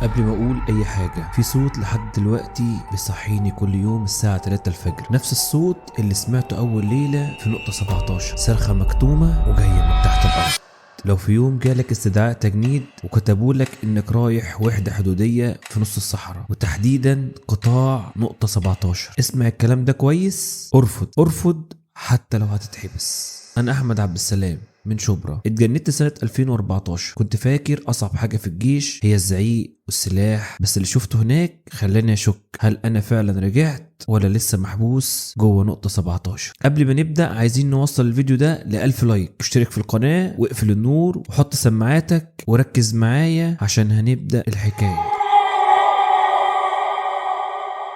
قبل ما اقول اي حاجة، في صوت لحد دلوقتي بيصحيني كل يوم الساعة 3 الفجر، نفس الصوت اللي سمعته اول ليلة في نقطة 17، صرخة مكتومة وجاية من تحت الارض. لو في يوم جالك استدعاء تجنيد وكتبولك انك رايح وحدة حدودية في نص الصحراء وتحديدا قطاع نقطة 17، اسمع الكلام ده كويس، ارفض حتى لو هتتحبس. انا احمد عبد السلام من شبرا، اتجندت سنة 2014. كنت فاكر اصعب حاجة في الجيش هي الزعيق والسلاح، بس اللي شفته هناك خلاني اشك هل انا فعلا رجعت ولا لسه محبوس جوه نقطة 17. قبل ما نبدأ عايزين نوصل الفيديو ده ل1000 لايك، اشترك في القناة واقفل النور وحط سماعاتك وركز معايا عشان هنبدأ الحكاية.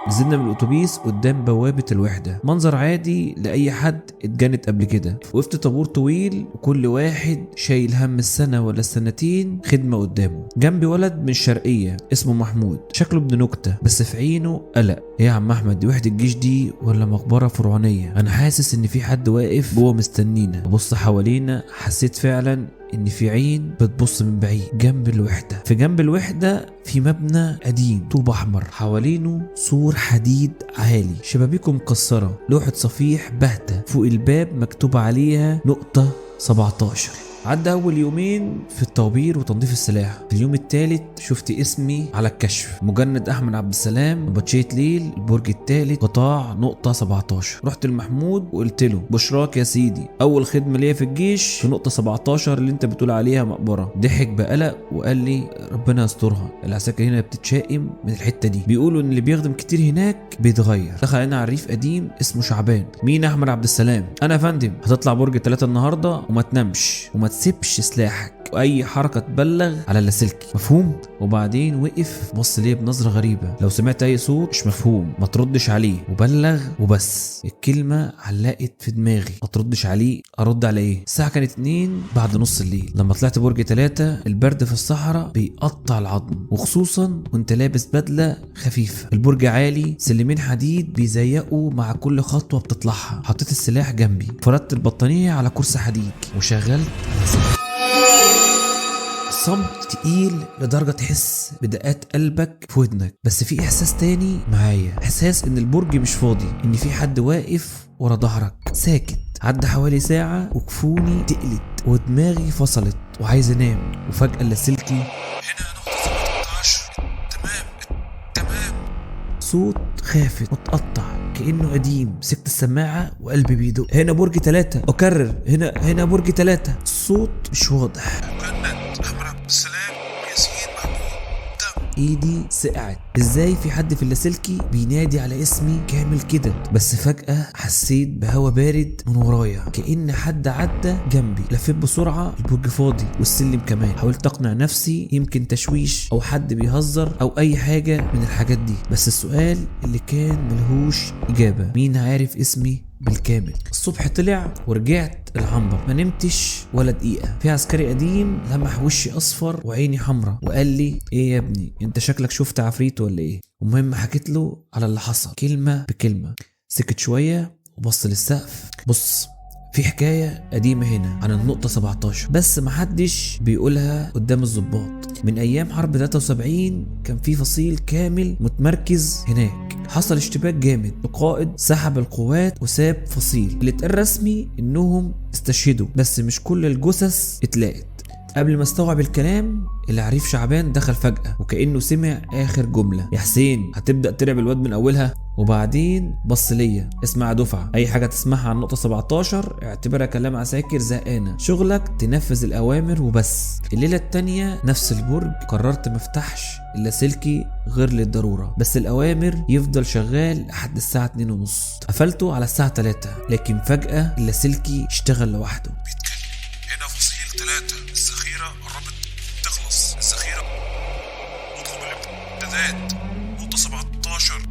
نزلنا من الاتوبيس قدام بوابة الوحدة، منظر عادي لأي حد اتجند قبل كده. وقفت طابور طويل وكل واحد شايل هم السنة ولا السنتين خدمة قدامه. جنبي ولد من الشرقية اسمه محمود، شكله ابن نكتة بس في عينه قلق. ايه يا عم احمد، دي وحدة الجيش دي ولا مقبرة فرعونية؟ انا حاسس ان في حد واقف جوه مستنينا. ببص حوالينا، حسيت فعلا ان في عين بتبص من بعيد جنب الوحدة. في جنب الوحدة في مبنى قديم طوب احمر، حوالينه سور حديد عالي، شبابيكه مكسرة، لوحة صفيح باهتة، فوق الباب مكتوب عليها نقطة 17. عدى اول يومين في الطوابير وتنظيف السلاح. في اليوم الثالث شفت اسمي على الكشف، مجند احمد عبد السلام، باتشية ليل، البرج الثالث، قطاع نقطة 17. رحت لمحمود وقلت له بشراك يا سيدي، اول خدمة ليا في الجيش في نقطة 17 اللي انت بتقول عليها مقبرة. ضحك بقلق وقال لي ربنا يسترها، العساكر هنا بتتشائم من الحتة دي، بيقولوا ان اللي بيخدم كتير هناك بيتغير. دخل علينا عريف قديم اسمه شعبان. مين؟ احمد عبد السلام. انا يا فندم، هتطلع برج 3 النهارده وما تنامش وما تسيبش سلاحك، واي حركه تبلغ على اللاسلكي، مفهوم؟ وبعدين وقف بص ليه بنظره غريبه. لو سمعت اي صوت مش مفهوم ما تردش عليه وبلغ وبس. الكلمه علقت في دماغي، ما تردش عليه، ارد على ايه؟ الساعه كانت 2 بعد نص الليل. لما طلعت برج 3 البرد في الصحراء بيقطع العظم، وخصوصا وانت لابس بدله خفيفه. البرج عالي، سلمين حديد بيزيقوا مع كل خطوه بتطلعها. حطيت السلاح جنبي، فردت البطانيه على كرسي حديد وشغلت صمت تقيل لدرجة تحس بدقات قلبك في ودنك، بس في احساس تاني معايا، احساس ان البرج مش فاضي، ان في حد واقف ورا ظهرك ساكت. عدى حوالي ساعة وكفوني تقلت ودماغي فصلت وعايز انام، وفجأة اللاسلكي هنا نقطة 17 تمام. صوت خافت متقطع كأنه قديم. مسكت السماعة وقلبي بيدق. هنا برج 3، اكرر هنا برج 3. الصوت مش واضح. السلام ياسين محمود. ايدي سقعت، ازاي في حد في اللاسلكي بينادي على اسمي كامل كده؟ بس فجأة حسيت بهوا بارد من ورايا، كأن حد عدى جنبي. لفيت بسرعة، البرج فاضي والسلم كمان. حاولت اقنع نفسي يمكن تشويش او حد بيهزر او اي حاجة من الحاجات دي، بس السؤال اللي كان ملهوش اجابة، مين عارف اسمي بالكامل؟ الصبح طلع ورجعت العنبر، ما نمتش ولا دقيقة. في عسكري قديم لمح وشي اصفر وعيني حمرا وقال لي ايه يا ابني، انت شكلك شفت عفريت ولا ايه؟ المهم حكيت له على اللي حصل كلمة بكلمة. سكت شوية وبص للسقف. بص، في حكاية قديمة هنا عن النقطة 17 بس محدش بيقولها قدام الضباط. من ايام حرب 73 كان في فصيل كامل متمركز هناك. حصل اشتباك جامد، القائد سحب القوات وساب فصيل. اللي اتقال رسمي انهم استشهدوا، بس مش كل الجثث اتلاقت. قبل ما استوعب الكلام، العريف شعبان دخل فجأة وكأنه سمع آخر جملة، يا حسين هتبدأ ترعب الواد من أولها؟ وبعدين بص ليا، اسمع دفعة، أي حاجة تسمعها عن نقطة 17 اعتبرها كلام عساكر زهقانة، شغلك تنفذ الأوامر وبس. الليلة التانية نفس البرج، قررت مفتحش اللاسلكي غير للضرورة، بس الأوامر يفضل شغال لحد الساعة 2:30. قفلته على الساعة 3، لكن فجأة اللاسلكي اشتغل لوحده. هنا فصيل 3، الذخيرة قربت تخلص، الذخيرة اطلب الامدادات، نقطة 17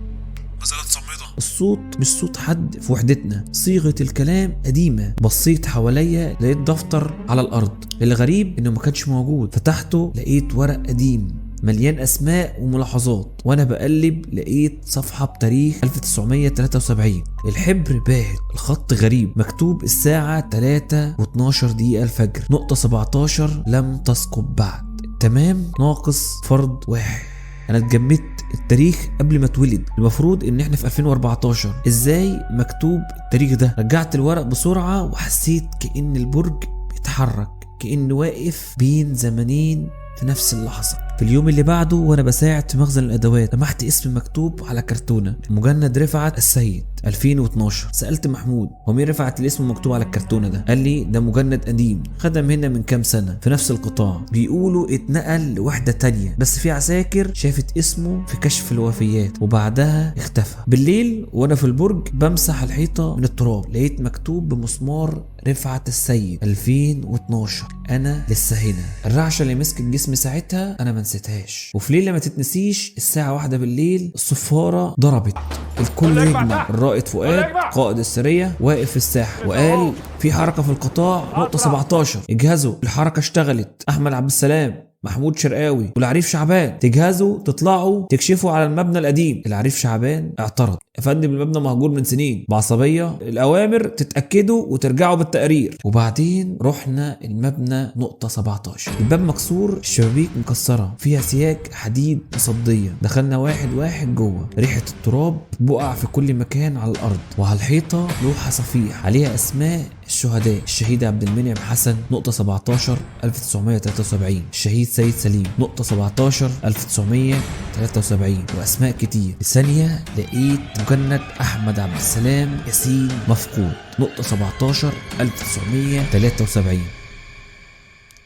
ما زالت صامدة. الصوت مش صوت حد في وحدتنا، صيغة الكلام قديمة. بصيت حواليا لقيت دفتر على الأرض، الغريب إنه ما كانش موجود. فتحته لقيت ورق قديم مليان اسماء وملاحظات، وانا بقلب لقيت صفحة بتاريخ 1973. الحبر باهت، الخط غريب، مكتوب الساعة 3:12 الفجر، نقطة 17 لم تسقط بعد، تمام ناقص فرد واحد. انا اتجمدت، التاريخ قبل ما اتولد، المفروض ان احنا في 2014، ازاي مكتوب التاريخ ده؟ رجعت الورق بسرعة وحسيت كأن البرج بيتحرك، كأنه واقف بين زمنين في نفس اللحظة. في اليوم اللي بعده وانا بساعد في مخزن الادوات لمحت اسم مكتوب على كرتونة، مجند رفعت السيد 2012. سألت محمود هو مين رفعت الاسم مكتوب على الكرتونة ده؟ قال لي ده مجند قديم خدم هنا من كام سنة في نفس القطاع، بيقولوا اتنقل لوحدة تانية بس في عساكر شافت اسمه في كشف الوفيات وبعدها اختفى. بالليل وانا في البرج بمسح الحيطة من التراب لقيت مكتوب بمسمار رفعت السيد 2012. انا لسه هنا. الرعشة اللي مسكت جسمي ساعتها انا ما نسيتهاش. وفي ليلة ما تتنسيش الساعة 1 بالليل الصفارة ضربت، الكل يجمع. الرائد فؤاد قائد السرية واقف في الساحة وقال في حركة في القطاع نقطة 17، اجهزوا. الحركة اشتغلت. احمد عبد السلام، محمود شرقاوي والعريف شعبان، تجهزوا تطلعوا تكشفوا على المبنى القديم. العريف شعبان اعترض، يا فندم المبنى مهجور من سنين. بعصبية الاوامر تتأكدوا وترجعوا بالتقرير. وبعدين رحنا المبنى نقطة 17، الباب مكسور، الشبابيك مكسرة فيها سياج حديد مصدية. دخلنا واحد واحد جوه، ريحة التراب بقع في كل مكان على الارض، وعلى الحيطة لوحة صفيح عليها اسماء الشهداء: الشهيد عبد المنعم حسن نقطة 17 1973، الشهيد سيد سليم نقطة 17 1973، واسماء كتير. في ثانية لقيت مجند احمد عبد السلام ياسين مفقود نقطة 17 1973.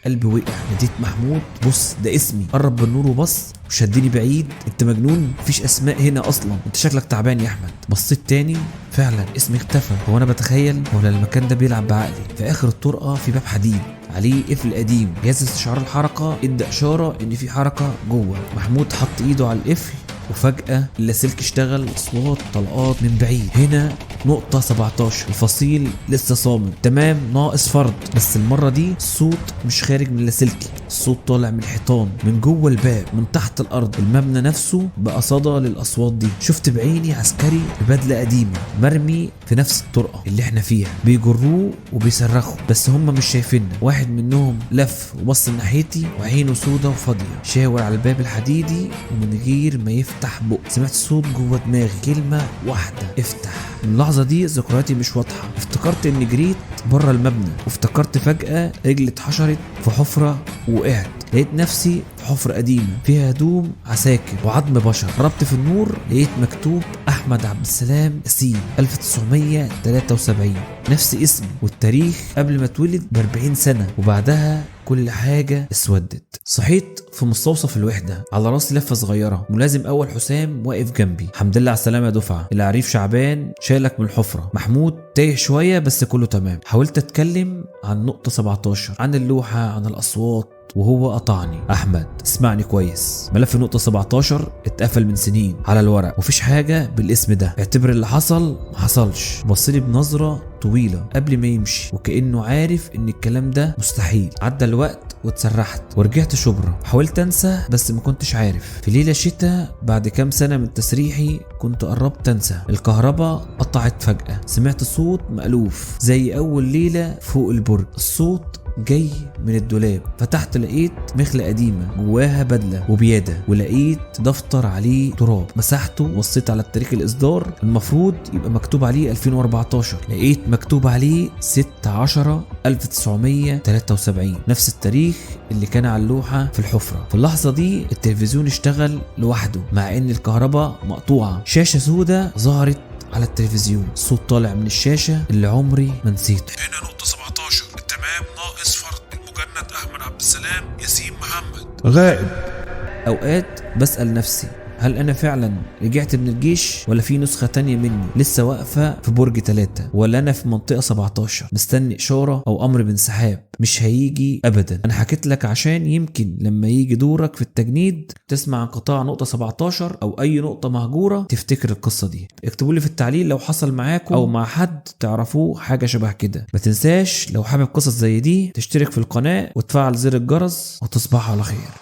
قلبي وقع. ناديت محمود بص ده اسمي. قرب بالنور وبص وشدني بعيد، انت مجنون؟ مفيش اسماء هنا اصلا، انت شكلك تعبان يا احمد. بصيت تاني فعلا اسمي اختفى. هو انا بتخيل ولا المكان ده بيلعب بعقلي؟ في اخر الطرقه في باب حديد عليه قفل قديم، جهاز استشعار الحركه ادى اشاره ان في حركه جوه. محمود حط ايده على القفل وفجأة اللاسلكي اشتغل، اصوات طلقات من بعيد. هنا نقطة 17، الفصيل لسه صامت تمام، ناقص فرد. بس المرة دي الصوت مش خارج من اللاسلكي، الصوت طالع من الحيطان، من جوه الباب، من تحت الارض. المبنى نفسه بقى صدى للاصوات دي. شفت بعيني عسكري ببدلة قديمة مرمي في نفس الطرقة اللي احنا فيها، بيجروه وبيصرخوا بس هم مش شايفيننا. واحد منهم لف وبص ناحيتي وعينه سودة وفاضية، شاور على الباب الحديدي ومن غير ما يفتح بق سمعت صوت جوه دماغي، كلمة واحدة: افتح. من اللحظة دي ذكرياتي مش واضحة. افتكرت اني جريت بره المبنى، وافتكرت فجأة رجلي اتحشرت في حفرة ووقعت. لقيت نفسي في حفرة قديمة فيها هدوم عساكر وعظم بشر. قربت في النور لقيت مكتوب احمد عبد السلام ياسين 1973، نفس اسمي والتاريخ قبل ما اتولد ب40 سنة. وبعدها كل حاجة اسودت. صحيت في مستوصف الوحدة، على راسي لفة صغيرة، ملازم اول حسام واقف جنبي: الحمد لله على السلامة يا دفعة، العريف شعبان شالك من الحفرة. محمود تايه شوية بس كله تمام. حاولت اتكلم عن نقطة 17، عن اللوحة، عن الاصوات، وهو قطعني: احمد اسمعني كويس، ملف نقطة 17 اتقفل من سنين على الورق، مفيش حاجة بالاسم ده، اعتبر اللي حصل ما حصلش. بصلي بنظرة طويلة قبل ما يمشي وكأنه عارف ان الكلام ده مستحيل. عدى الوقت واتسرحت ورجعت شبرا. حاولت انسى بس ما كنتش عارف. في ليلة شتاء بعد كام سنة من تسريحي كنت قربت انسى. الكهرباء قطعت فجأة، سمعت صوت مألوف زي اول ليلة فوق البرج. الصوت جاي من الدولاب. فتحت لقيت مخلة قديمة جواها بدلة وبيادة، ولقيت دفتر عليه تراب. مسحته وبصيت على التاريخ الإصدار، المفروض يبقى مكتوب عليه 2014، لقيت مكتوب عليه 6/10/1973، نفس التاريخ اللي كان على اللوحة في الحفرة. في اللحظة دي التلفزيون اشتغل لوحده مع ان الكهرباء مقطوعة. شاشة سودة ظهرت على التلفزيون، الصوت طالع من الشاشة اللي عمري ما نسيته: هنا نقطة 17 التمام، ناقص فرد، المجند احمد عبد السلام ياسين محمد غائب. اوقات بسأل نفسي هل انا فعلا رجعت من الجيش، ولا في نسخة تانية مني لسه واقفة في برج 3، ولا انا في منطقة 17 مستني اشارة او امر بانسحاب مش هيجي ابدا. انا حكيت لك عشان يمكن لما يجي دورك في التجنيد تسمع عن قطاع نقطة 17 او اي نقطة مهجورة تفتكر القصة دي. اكتبوا لي في التعليق لو حصل معاكم او مع حد تعرفوه حاجة شبه كده. ما تنساش لو حابب قصص زي دي تشترك في القناة وتفعل زر الجرس، وتصبحوا على خير.